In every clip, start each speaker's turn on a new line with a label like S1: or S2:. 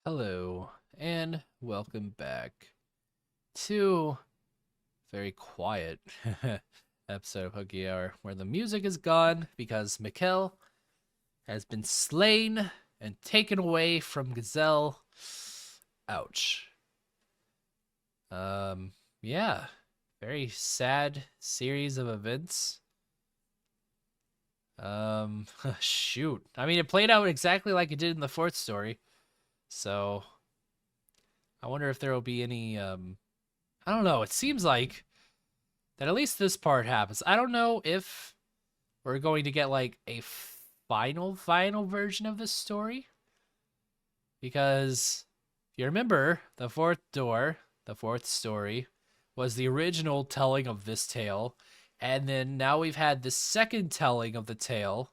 S1: Hello, and welcome back to very quiet episode of Hooky Hour, where the music is gone because Mikkel has been slain and taken away from Gazelle. Ouch. Yeah, very sad series of events. Shoot. I mean, it played out exactly like it did in the fourth story, so I wonder if there will be any, I don't know. It seems like that at least this part happens. I don't know if we're going to get like a final version of this story, because if you remember, the fourth story, was the original telling of this tale, and then now we've had the second telling of the tale,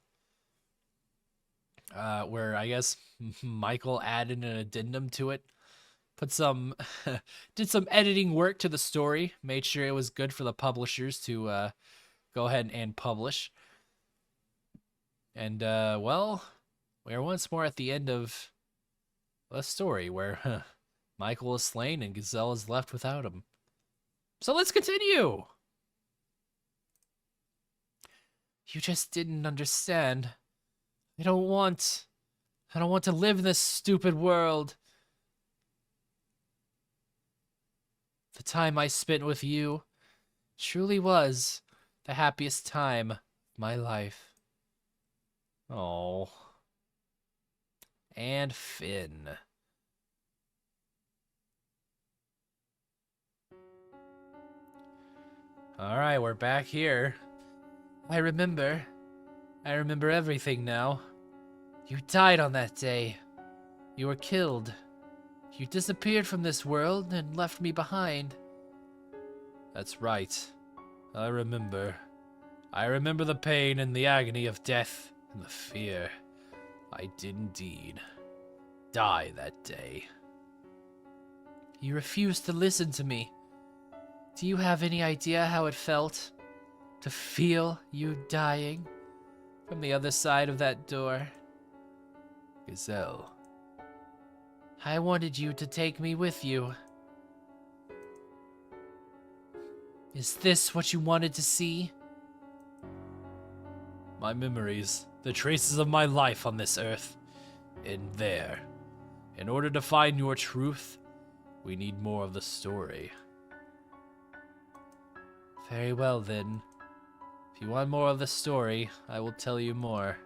S1: where I guess Michael added an addendum to it, put some did some editing work to the story, made sure it was good for the publishers to go ahead and publish. And well, we are once more at the end of the story where Michael is slain and Gazelle is left without him. So let's continue. You just didn't understand. I don't want to live in this stupid world. The time I spent with you truly was the happiest time of my life. Oh. And Finn. Alright, we're back here. I remember everything now. You died on that day. You were killed. You disappeared from this world and left me behind. That's right. I remember. I remember the pain and the agony of death and the fear. I did indeed die that day. You refused to listen to me. Do you have any idea how it felt to feel you dying from the other side of that door? Gazelle. I wanted you to take me with you. Is this what you wanted to see? My memories, the traces of my life on this earth, in there. In order to find your truth, we need more of the story. Very well then. If you want more of the story, I will tell you more.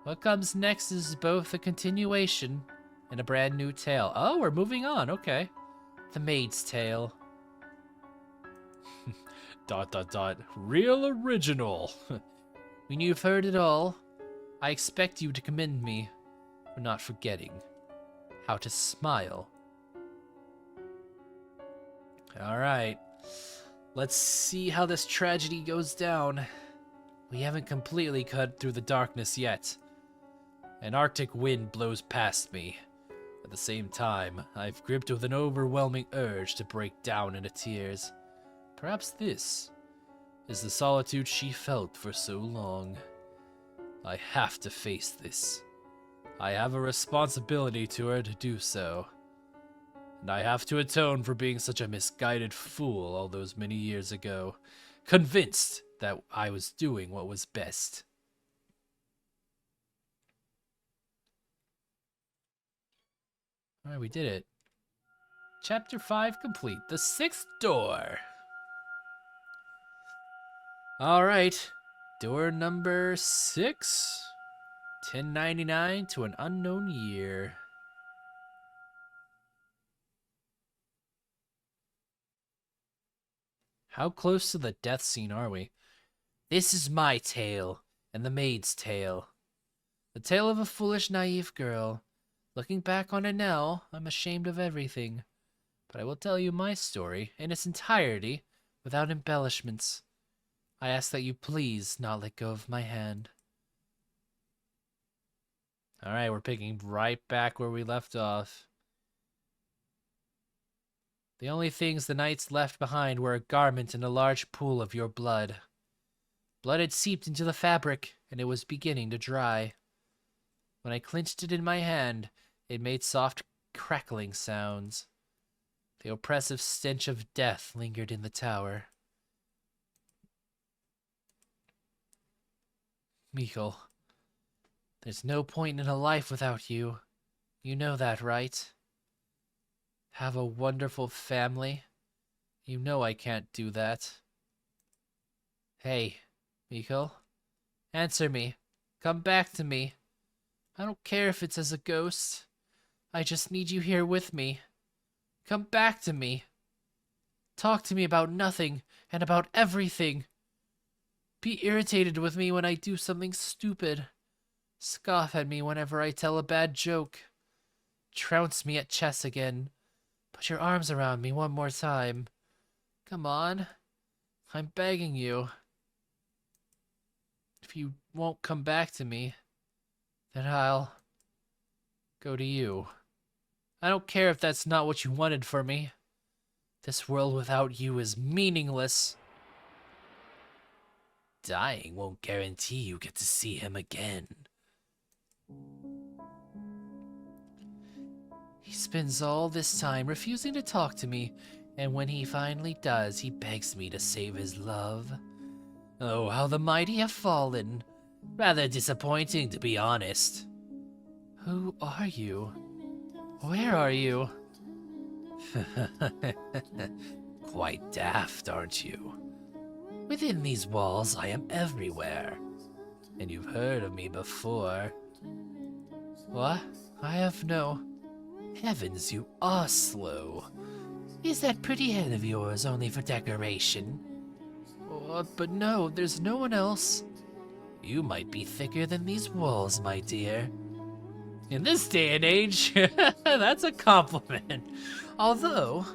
S1: What comes next is both a continuation and a brand new tale. Oh, we're moving on, okay. The Maid's Tale. ... Real original. When you've heard it all, I expect you to commend me for not forgetting how to smile. Alright. Let's see how this tragedy goes down. We haven't completely cut through the darkness yet. An arctic wind blows past me. At the same time, I've gripped with an overwhelming urge to break down into tears. Perhaps this is the solitude she felt for so long. I have to face this. I have a responsibility to her to do so. And I have to atone for being such a misguided fool all those many years ago, convinced that I was doing what was best. Alright, we did it. Chapter 5 complete. The sixth door. Alright. Door number 6. 1099 to an unknown year. How close to the death scene are we? This is my tale, and the maid's tale. The tale of a foolish, naive girl. Looking back on it now, I'm ashamed of everything. But I will tell you my story in its entirety, without embellishments. I ask that you please not let go of my hand. Alright, we're picking right back where we left off. The only things the knights left behind were a garment and a large pool of your blood. Blood had seeped into the fabric, and it was beginning to dry. When I clenched it in my hand, It made soft crackling sounds. The oppressive stench of death lingered in the tower. Mikkel, there's no point in a life without you. You know that, right? Have a wonderful family. You know I can't do that. Hey, Mikkel, answer me. Come back to me. I don't care if it's as a ghost. I just need you here with me. Come back to me. Talk to me about nothing and about everything. Be irritated with me when I do something stupid. Scoff at me whenever I tell a bad joke. Trounce me at chess again. Put your arms around me one more time. Come on. I'm begging you. If you won't come back to me, then I'll go to you. I don't care if that's not what you wanted for me. This world without you is meaningless. Dying won't guarantee you get to see him again. He spends all this time refusing to talk to me, and when he finally does, he begs me to save his love. Oh, how the mighty have fallen. Rather disappointing, to be honest. Who are you? Where are you? Quite daft, aren't you? Within these walls, I am everywhere. And you've heard of me before. What? I have no... Heavens, you are slow. Is that pretty head of yours only for decoration? But no, there's no one else. You might be thicker than these walls, my dear. In this day and age, that's a compliment. Although,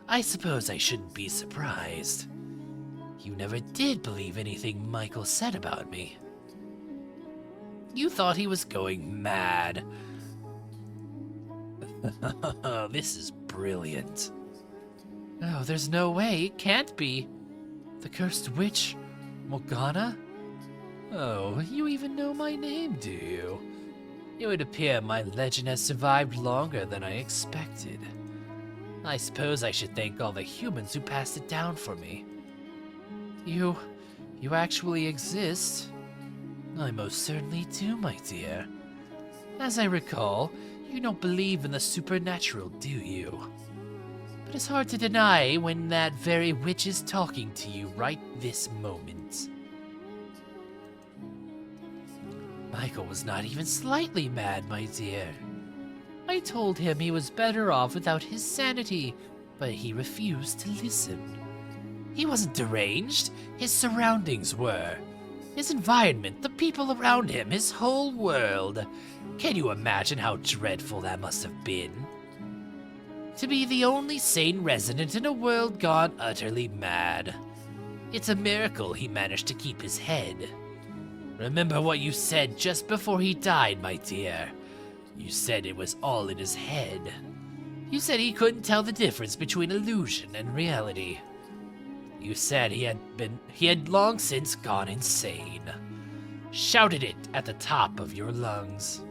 S1: I suppose I shouldn't be surprised. You never did believe anything Michael said about me. You thought he was going mad. This is brilliant. Oh, there's no way. It can't be. The cursed witch, Morgana? Oh, you even know my name, do you? It would appear my legend has survived longer than I expected. I suppose I should thank all the humans who passed it down for me. You actually exist? I most certainly do, my dear. As I recall, you don't believe in the supernatural, do you? But it's hard to deny when that very witch is talking to you right this moment. Michael was not even slightly mad, my dear. I told him he was better off without his sanity, but he refused to listen. He wasn't deranged, his surroundings were. His environment, the people around him, his whole world. Can you imagine how dreadful that must have been? To be the only sane resident in a world gone utterly mad. It's a miracle he managed to keep his head. Remember what you said just before he died, my dear. You said it was all in his head. You said he couldn't tell the difference between illusion and reality. You said he had long since gone insane. Shouted it at the top of your lungs.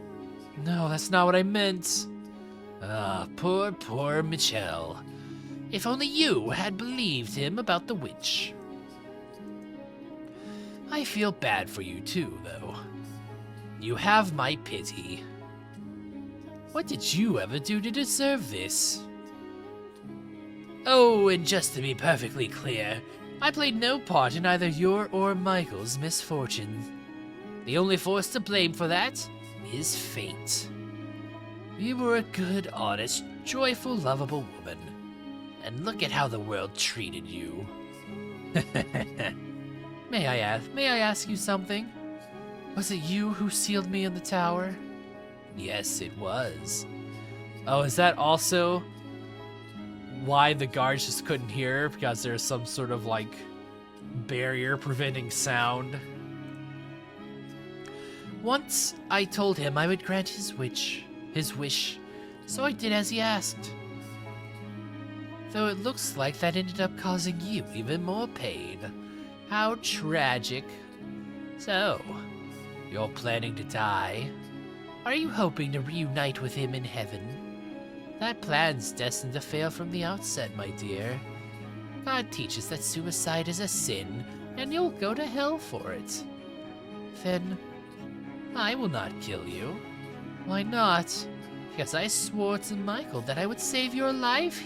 S1: No, that's not what I meant. Ah, poor Michel. If only you had believed him about the witch. I feel bad for you too, though. You have my pity. What did you ever do to deserve this? Oh, and just to be perfectly clear, I played no part in either your or Michael's misfortunes. The only force to blame for that is fate. You were a good, honest, joyful, lovable woman. And look at how the world treated you. May I ask you something? Was it you who sealed me in the tower? Yes, it was. Oh, is that also why the guards just couldn't hear? Because there's some sort of, like, barrier preventing sound? Once, I told him I would grant his wish, so I did as he asked. Though it looks like that ended up causing you even more pain. How tragic. So, you're planning to die? Are you hoping to reunite with him in heaven? That plan's destined to fail from the outset, my dear. God teaches that suicide is a sin, and you'll go to hell for it. Then, I will not kill you. Why not? Because I swore to Michael that I would save your life.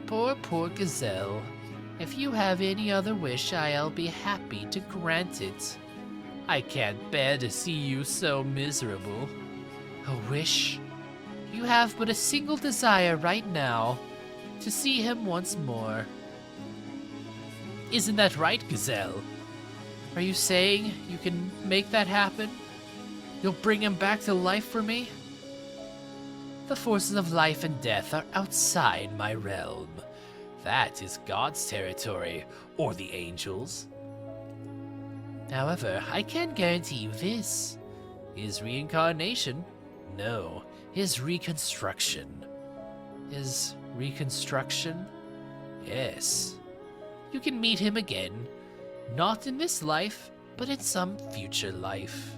S1: Poor Gazelle. If you have any other wish, I'll be happy to grant it. I can't bear to see you so miserable. A wish? You have but a single desire right now, to see him once more. Isn't that right, Gazelle? Are you saying you can make that happen? You'll bring him back to life for me? The forces of life and death are outside my realm. That is God's territory, or the angels. However, I can guarantee you this. His reincarnation? No, his reconstruction. His reconstruction? Yes. You can meet him again. Not in this life, but in some future life.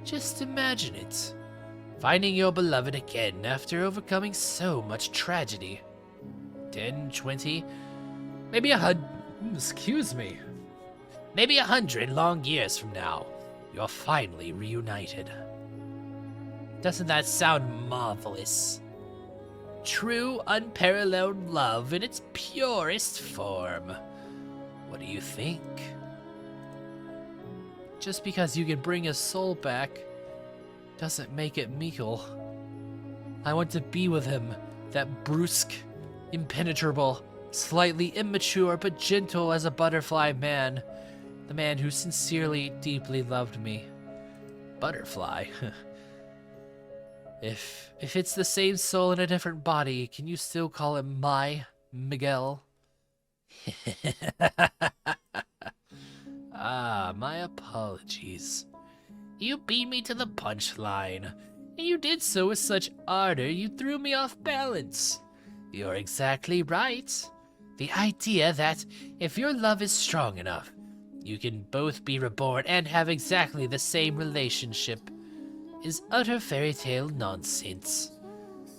S1: Just imagine it. Finding your beloved again after overcoming so much tragedy. 10, 20, maybe 100, excuse me. Maybe 100 long years from now, you're finally reunited. Doesn't that sound marvelous? True, unparalleled love in its purest form. What do you think? Just because you can bring his soul back doesn't make it Mikkel. I want to be with him, that brusque, impenetrable, slightly immature but gentle as a butterfly man. The man who sincerely, deeply loved me. Butterfly. If it's the same soul in a different body, can you still call him my Miguel? Ah, my apologies. You beat me to the punchline, and you did so with such ardor you threw me off balance. You're exactly right. The idea that if your love is strong enough, you can both be reborn and have exactly the same relationship is utter fairy tale nonsense.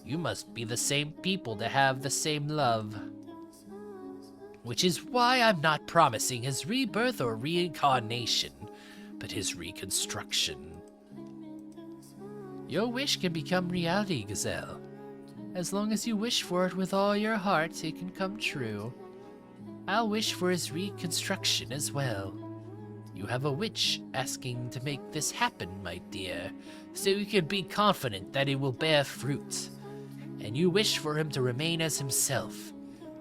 S1: You must be the same people to have the same love. Which is why I'm not promising his rebirth or reincarnation, but his reconstruction. Your wish can become reality, Gazelle. As long as you wish for it with all your heart, it can come true. I'll wish for his reconstruction as well. You have a witch asking to make this happen, my dear, so you can be confident that it will bear fruit. And you wish for him to remain as himself.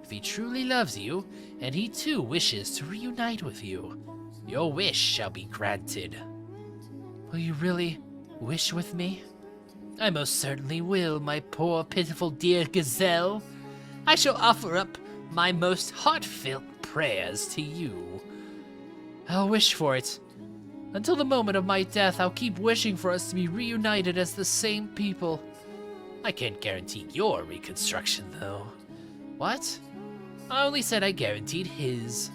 S1: If he truly loves you, and he too wishes to reunite with you, your wish shall be granted. Will you really wish with me? I most certainly will, my poor, pitiful, dear Gazelle. I shall offer up my most heartfelt prayers to you. I'll wish for it. Until the moment of my death, I'll keep wishing for us to be reunited as the same people. I can't guarantee your reconstruction, though. What? I only said I guaranteed his.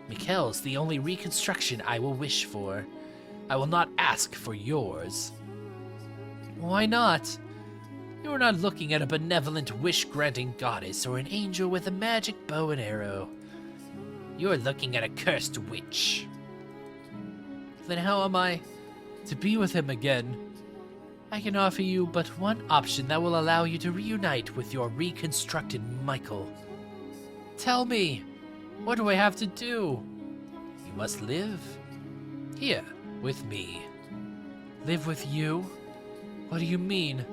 S1: Mikkel's the only reconstruction I will wish for. I will not ask for yours. Why not? You are not looking at a benevolent wish-granting goddess or an angel with a magic bow and arrow. You are looking at a cursed witch. Then how am I to be with him again? I can offer you but one option that will allow you to reunite with your reconstructed Michael. Tell me, what do I have to do? You must live here with me. Live with you? What do you mean?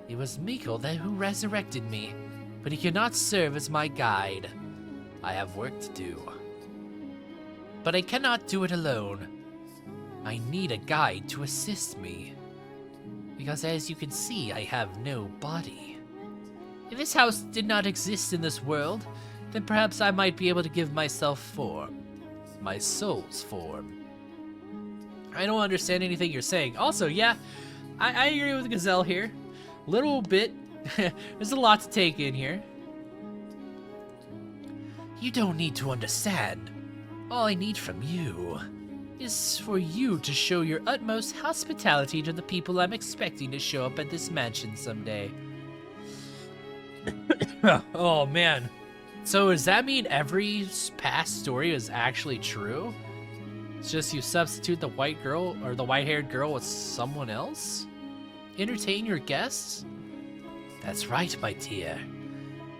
S1: It was Mikkel who resurrected me, but he cannot serve as my guide. I have work to do. But I cannot do it alone. I need a guide to assist me. Because as you can see, I have no body. If this house did not exist in this world, then perhaps I might be able to give myself form. My soul's form. I don't understand anything you're saying. Also, yeah, I agree with Gazelle here. Little bit. There's a lot to take in here. You don't need to understand. All I need from you is for you to show your utmost hospitality to the people I'm expecting to show up at this mansion someday. Oh man. So does that mean every past story is actually true? It's just you substitute the white girl or the white-haired girl with someone else? Entertain your guests? That's right, my dear.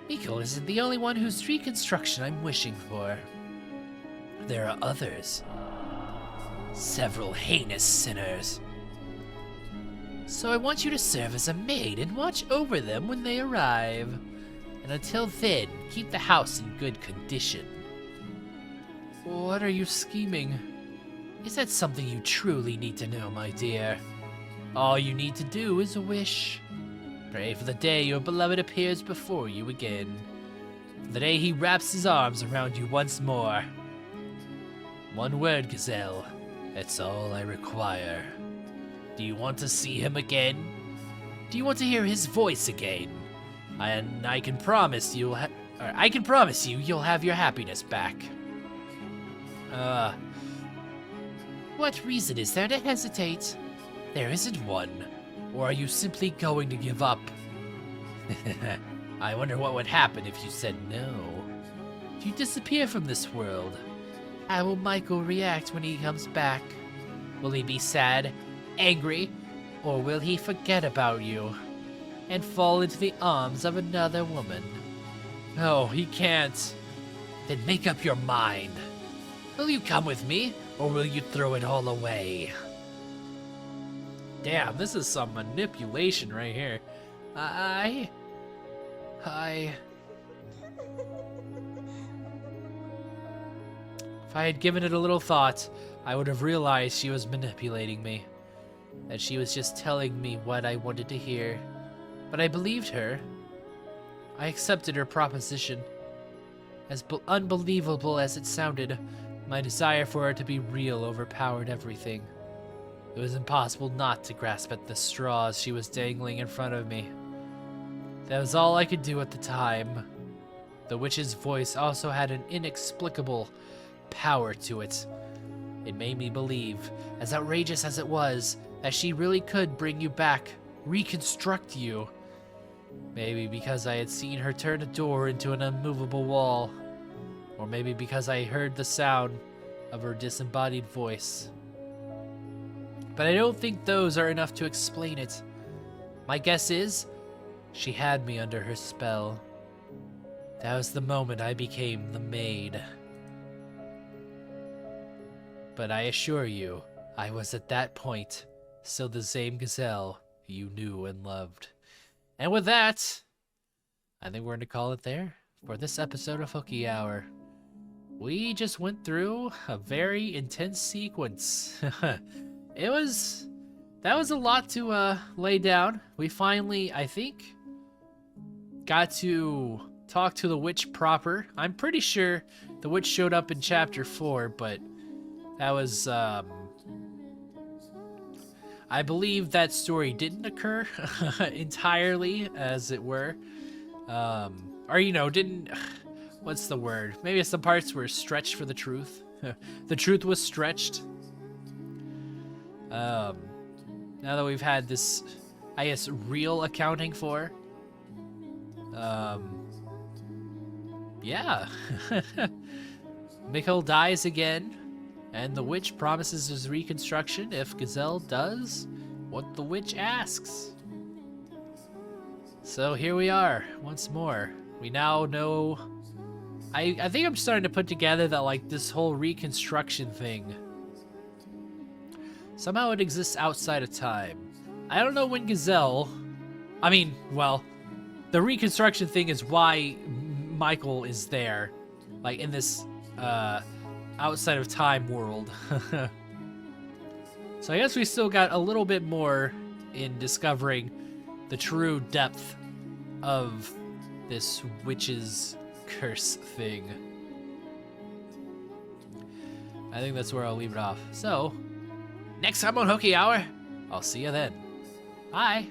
S1: Miko isn't the only one whose reconstruction I'm wishing for. There are others. Several heinous sinners. So I want you to serve as a maid and watch over them when they arrive. And until then, keep the house in good condition. What are you scheming? Is that something you truly need to know, my dear? All you need to do is wish. Pray for the day your beloved appears before you again. For the day he wraps his arms around you once more. One word, Gazelle. That's all I require. Do you want to see him again? Do you want to hear his voice again? And I can promise you'll have your happiness back. What reason is there to hesitate? There isn't one. Or are you simply going to give up? I wonder what would happen if you said no. If you disappear from this world, how will Michael react when he comes back? Will he be sad, angry, or will he forget about you and fall into the arms of another woman? Oh, he can't. Then make up your mind. Will you come with me, or will you throw it all away? Damn, this is some manipulation right here. If I had given it a little thought, I would have realized she was manipulating me. That she was just telling me what I wanted to hear. But I believed her. I accepted her proposition. As unbelievable as it sounded, my desire for her to be real overpowered everything. It was impossible not to grasp at the straws she was dangling in front of me. That was all I could do at the time. The witch's voice also had an inexplicable power to it. It made me believe, as outrageous as it was, that she really could bring you back, reconstruct you. Maybe because I had seen her turn a door into an unmovable wall. Or maybe because I heard the sound of her disembodied voice. But I don't think those are enough to explain it. My guess is, she had me under her spell. That was the moment I became the maid. But I assure you, I was at that point still the same Gazelle you knew and loved. And with that, I think we're going to call it there for this episode of Hooky Hour. We just went through a very intense sequence. That was a lot to lay down. We finally, I think, got to talk to the witch proper. I'm pretty sure the witch showed up in chapter 4, but that was, I believe that story didn't occur entirely, as it were. Or, didn't, what's the word? Maybe some parts were stretched for the truth. The truth was stretched. Now that we've had this, I guess, real accounting for, yeah. Mikkel dies again, and the witch promises his reconstruction if Gazelle does what the witch asks. So here we are, once more. We now know, I think I'm starting to put together that, like, this whole reconstruction thing, somehow it exists outside of time. I don't know when Gazelle... the reconstruction thing is why Michael is there. Like, in this, outside of time world. So I guess we still got a little bit more in discovering the true depth of this witch's curse thing. I think that's where I'll leave it off. So... next time on Hooky Hour, I'll see you then. Bye.